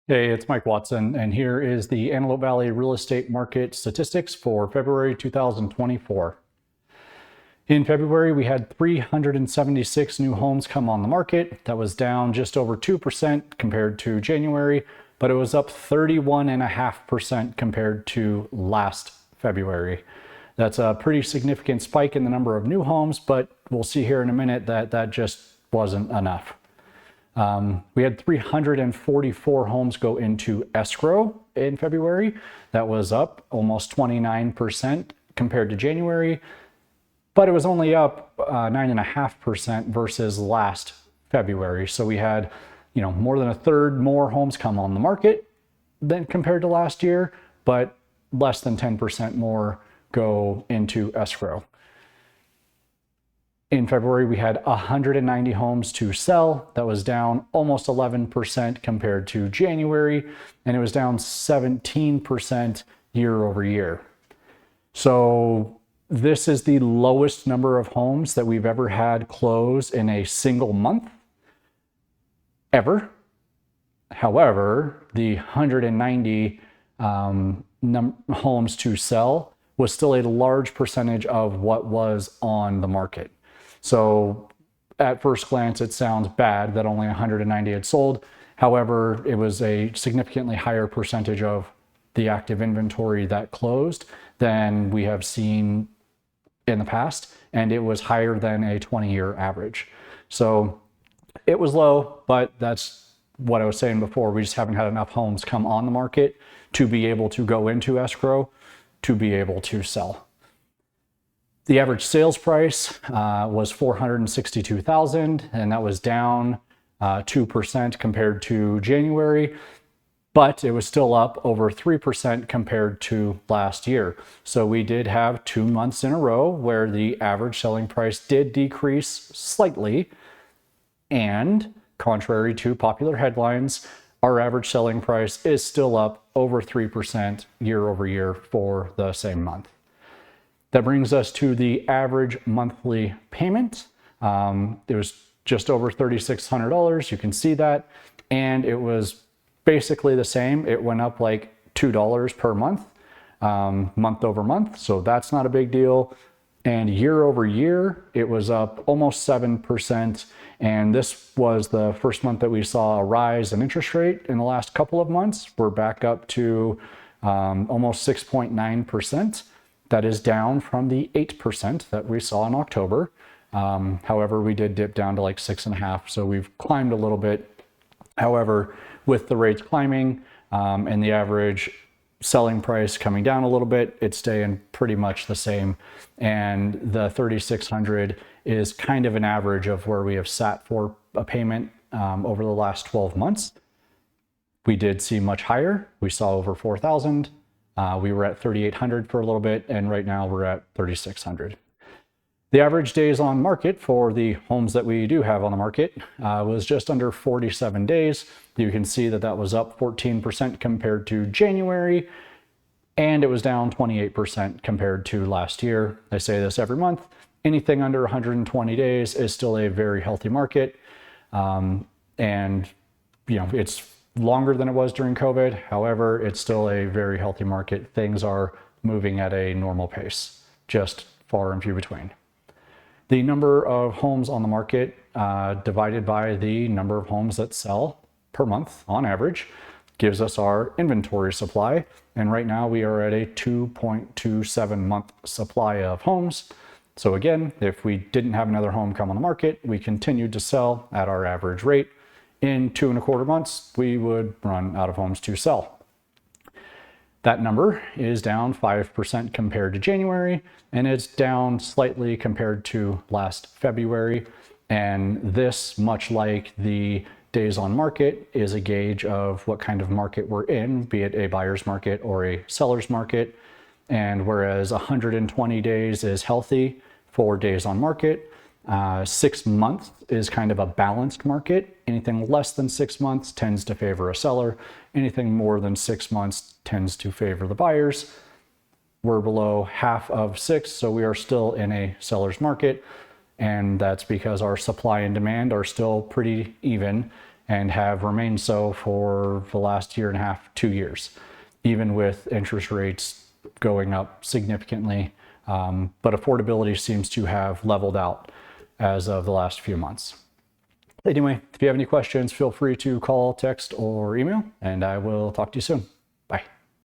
Hey, it's Mike Watson, and here is the Antelope Valley real estate market statistics for February 2024. In February, we had 376 new homes come on the market. That was down just over 2% compared to January, but it was up 31.5% compared to last February. That's a pretty significant spike in the number of new homes, but we'll see here in a minute that that just wasn't enough. We had 344 homes go into escrow in February. That was up almost 29% compared to January, but it was only up 9.5% versus last February. So we had, more than a third more homes come on the market than compared to last year, but less than 10% more go into escrow. In February, we had 190 homes to sell. That was down almost 11% compared to January, and it was down 17% year over year. So this is the lowest number of homes that we've ever had close in a single month, ever. However, the 190 homes to sell was still a large percentage of what was on the market. So at first glance, it sounds bad that only 190 had sold. However, it was a significantly higher percentage of the active inventory that closed than we have seen in the past, and it was higher than a 20-year average. So it was low, but that's what I was saying before. We just haven't had enough homes come on the market to be able to go into escrow to be able to sell. The average sales price was $462,000, and that was down 2% compared to January, but it was still up over 3% compared to last year. So we did have 2 months in a row where the average selling price did decrease slightly, and contrary to popular headlines, our average selling price is still up over 3% year over year for the same month. That brings us to the average monthly payment. It was just over $3,600. You can see that. And it was basically the same. It went up like $2 per month, month over month. So that's not a big deal. And year over year, it was up almost 7%. And this was the first month that we saw a rise in interest rate in the last couple of months. We're back up to almost 6.9%. That is down from the 8% that we saw in October. However, we did dip down to like 6.5%, so we've climbed a little bit. However, with the rates climbing and the average selling price coming down a little bit, it's staying pretty much the same. And the $3,600 is kind of an average of where we have sat for a payment over the last 12 months. We did see much higher. We saw over $4,000. We were at 3,800 for a little bit, and right now we're at 3,600. The average days on market for the homes that we do have on the market was just under 47 days. You can see that that was up 14% compared to January, and it was down 28% compared to last year. I say this every month. Anything under 120 days is still a very healthy market. And, it's longer than it was during COVID. However, it's still a very healthy market. Things are moving at a normal pace, just far and few between. The number of homes on the market divided by the number of homes that sell per month on average gives us our inventory supply. And right now we are at a 2.27 month supply of homes. So again, if we didn't have another home come on the market, we continued to sell at our average rate. In 2.25 months, we would run out of homes to sell. That number is down 5% compared to January, and it's down slightly compared to last February. And this, much like the days on market, is a gauge of what kind of market we're in, be it a buyer's market or a seller's market. And whereas 120 days is healthy for days on market, 6 months is kind of a balanced market. Anything less than 6 months tends to favor a seller. Anything more than 6 months tends to favor the buyers. We're below half of 6, so we are still in a seller's market. And that's because our supply and demand are still pretty even. and have remained so for the last year and a half, 2 years, even with interest rates going up significantly. But affordability seems to have leveled out as of the last few months. Anyway, if you have any questions, feel free to call, text, or email, and I will talk to you soon.